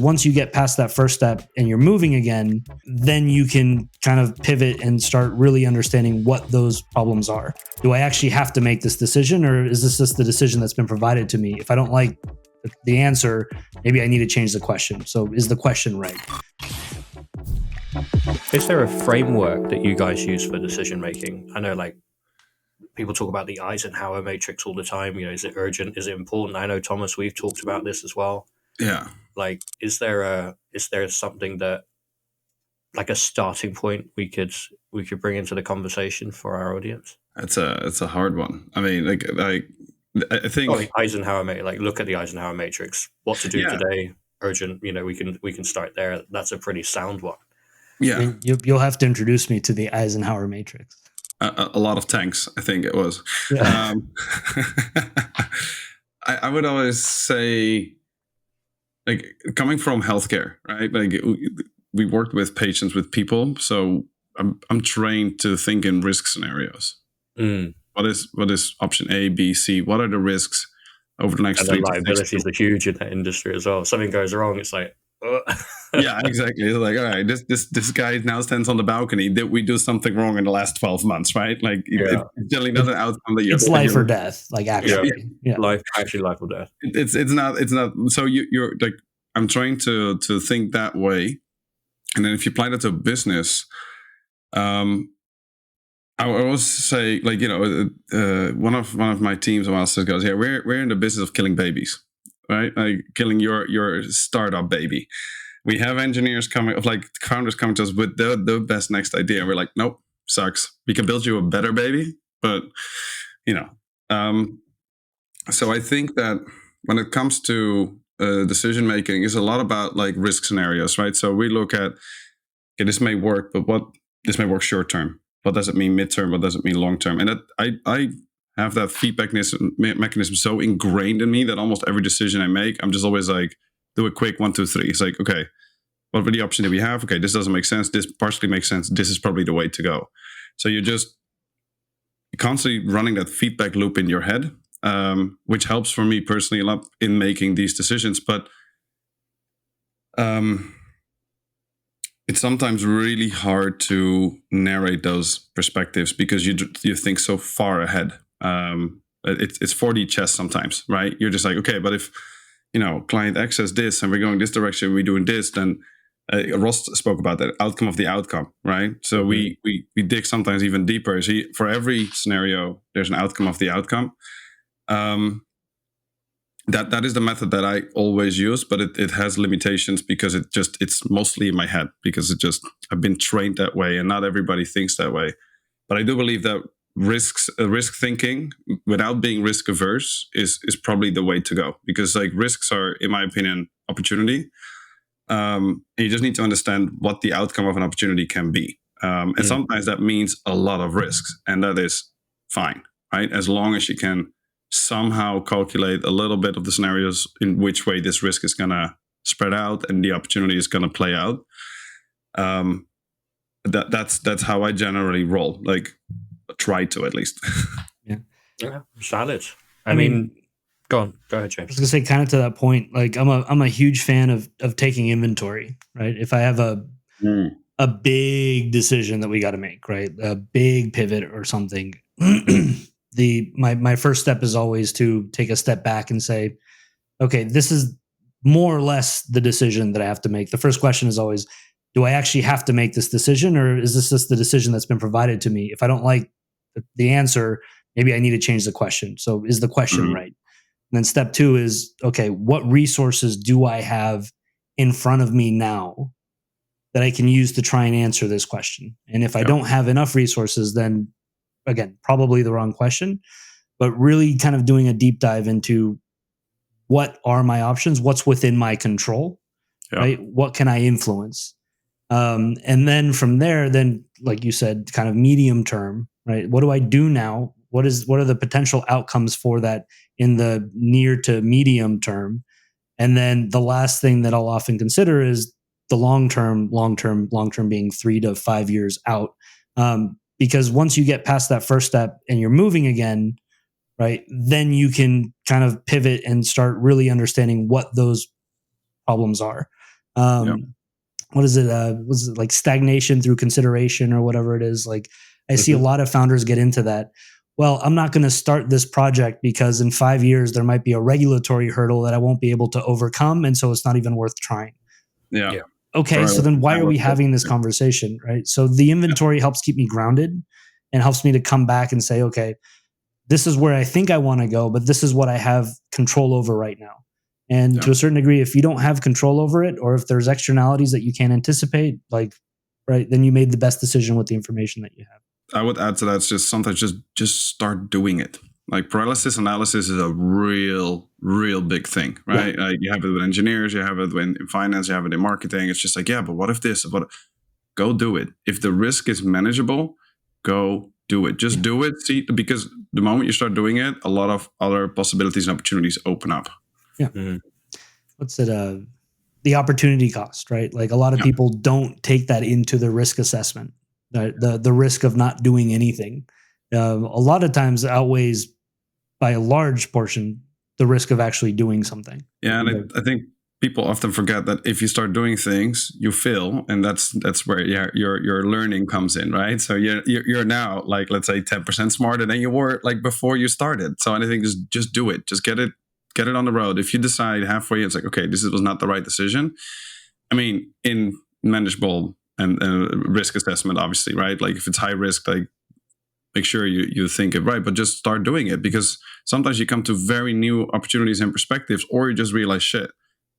Once you get past that first step and you're moving again, then you can kind of pivot and start really understanding what those problems are. Do I actually have to make this decision, or is this just the decision that's been provided to me? If I don't like the answer, maybe I need to change the question. So is the question right? Is there a framework that you guys use for decision making? I know like people talk about the Eisenhower matrix all the time. You know, is it urgent? Is it important? I know, Thomas, we've talked about this as well. Yeah. Like, is there something that, like a starting point we could bring into the conversation for our audience? It's a hard one. I mean, I think Eisenhower, like look at the Eisenhower matrix. What to do today? Urgent. You know, we can start there. That's a pretty sound one. Yeah. I mean, you'll have to introduce me to the Eisenhower matrix. A lot of tanks, I think it was. Yeah. I would always say, like, coming from healthcare, right? Like, we worked with patients, with people, so I'm trained to think in risk scenarios. What is option A, B, C? What are the risks over the next 3 to 6 months? Liabilities are huge in that industry as well. Something goes wrong, it's like, yeah, exactly. It's like, all right, this guy now stands on the balcony. Did we do something wrong in the last 12 months, right? Like, it's generally not an outcome that you're... It's life or death, like, actually. Yeah. Life or death. It's not. So you're like, I'm trying to think that way. And then if you apply that to a business, I would also say, like, you know, one of my teams also goes, yeah, we're in the business of killing babies, right? Like killing your startup baby. We have engineers founders coming to us with the best next idea. And we're like, nope, sucks. We can build you a better baby, but you know. So I think that when it comes to decision making, is a lot about like risk scenarios, right? So we look at, okay, this may work, but this may work short term. What does it mean midterm? What does it mean long term? And that I have that feedback mechanism so ingrained in me that almost every decision I make, I'm just always like, do a quick 1, 2, 3. It's like, okay, what were the options that we have? Okay, this doesn't make sense. This partially makes sense. This is probably the way to go. So you're just constantly running that feedback loop in your head, which helps for me personally a lot in making these decisions. But it's sometimes really hard to narrate those perspectives because you think so far ahead. It's 4D chess sometimes, right? You're just like, okay, but if, you know, client X says this and we're going this direction, we're doing this, then Ross spoke about that outcome of the outcome, right? So we dig sometimes even deeper. So for every scenario, there's an outcome of the outcome. That is the method that I always use, but it has limitations because it's mostly in my head because I've been trained that way, and not everybody thinks that way. But I do believe that risk thinking without being risk averse is probably the way to go, because like risks are, in my opinion, opportunity. And you just need to understand what the outcome of an opportunity can be. And sometimes that means a lot of risks, and that is fine, right? As long as you can somehow calculate a little bit of the scenarios in which way this risk is going to spread out and the opportunity is going to play out. That's how I generally roll. Like, try to, at least. Yeah, solid. I mean, go ahead, James. I was gonna say, kind of to that point, like I'm a huge fan of taking inventory, right? If I have a big decision that we got to make, right, a big pivot or something, my first step is always to take a step back and say, okay, this is more or less the decision that I have to make. The first question is always, do I actually have to make this decision, or is this just the decision that's been provided to me? If I don't like the answer, maybe I need to change the question. So is the question right? And then step 2 is, okay, what resources do I have in front of me now that I can use to try and answer this question? And if I don't have enough resources, then again, probably the wrong question, but really kind of doing a deep dive into what are my options, what's within my control, right? What can I influence? And then from there, then like you said, kind of medium term, right? What do I do now? What are the potential outcomes for that in the near to medium term? And then the last thing that I'll often consider is the long term being 3 to 5 years out. Because once you get past that first step and you're moving again, right, then you can kind of pivot and start really understanding what those problems are. What is it? Was it like stagnation through consideration or whatever it is? Like I see a lot of founders get into that. Well, I'm not going to start this project because in 5 years there might be a regulatory hurdle that I won't be able to overcome, and so it's not even worth trying. Yeah. Okay, so then why are we having this conversation, right? So the inventory helps keep me grounded and helps me to come back and say, okay, this is where I think I want to go, but this is what I have control over right now. And to a certain degree, if you don't have control over it, or if there's externalities that you can't anticipate, like, right, then you made the best decision with the information that you have. I would add to that, it's just sometimes just start doing it. Like paralysis analysis is a real big thing, right? Like you have it with engineers, you have it in finance, you have it in marketing. It's just like, yeah, but what if this? Go do it. If the risk is manageable, go do it. Just do it. See, because the moment you start doing it, a lot of other possibilities and opportunities open up. Yeah. What's it? The opportunity cost, right? Like a lot of people don't take that into the risk assessment. The risk of not doing anything, a lot of times outweighs by a large portion the risk of actually doing something. Yeah, and I think people often forget that if you start doing things, you fail, and that's where your learning comes in, right? So you're now like, let's say 10% smarter than you were like before you started. So anything, just do it, just get it on the road. If you decide halfway, it's like, okay, this was not the right decision. I mean, in manageable and risk assessment, obviously, right? Like if it's high risk, like make sure you think it right, but just start doing it, because sometimes you come to very new opportunities and perspectives, or you just realize, shit,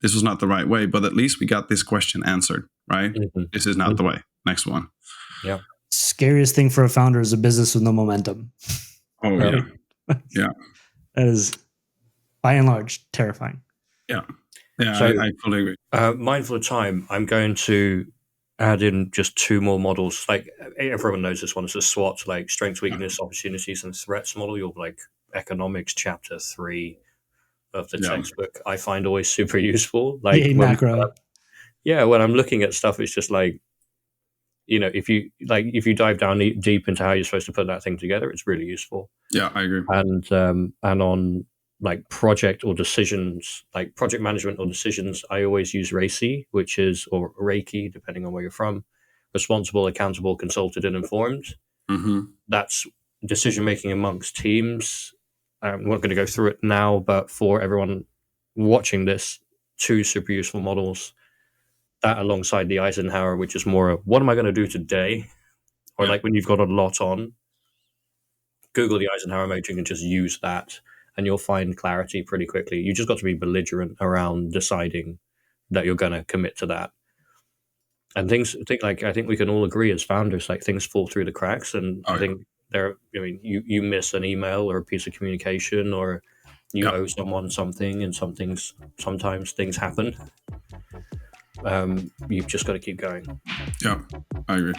this was not the right way, but at least we got this question answered, right? This is not the way. Next one. Yeah. Scariest thing for a founder is a business with no momentum. Oh, yeah. Yeah. That is, by and large, terrifying. Yeah. Yeah, so, I fully agree. Mindful of time, I'm going to add in just 2 more models. Like everyone knows this one is a SWOT, like strengths, weakness, opportunities, and threats model. Your like economics chapter 3 of the textbook. I find always super useful. Like macro. When I'm looking at stuff, it's just like, if you dive down deep into how you're supposed to put that thing together, it's really useful. Yeah, I agree. And on like project or decisions, like project management or decisions, I always use RACI, or Reiki, depending on where you're from: responsible, accountable, consulted, and informed. That's decision making amongst teams. I'm not going to go through it now, but for everyone watching this, 2 super useful models. That alongside the Eisenhower, which is more of what am I going to do today? Or like when you've got a lot on, Google the Eisenhower matrix and just use that, and you'll find clarity pretty quickly. You just got to be belligerent around deciding that you're going to commit to that. And I think we can all agree as founders, like things fall through the cracks, and I think you miss an email or a piece of communication, or you owe someone something, and sometimes things happen. You've just got to keep going. Yeah, I agree.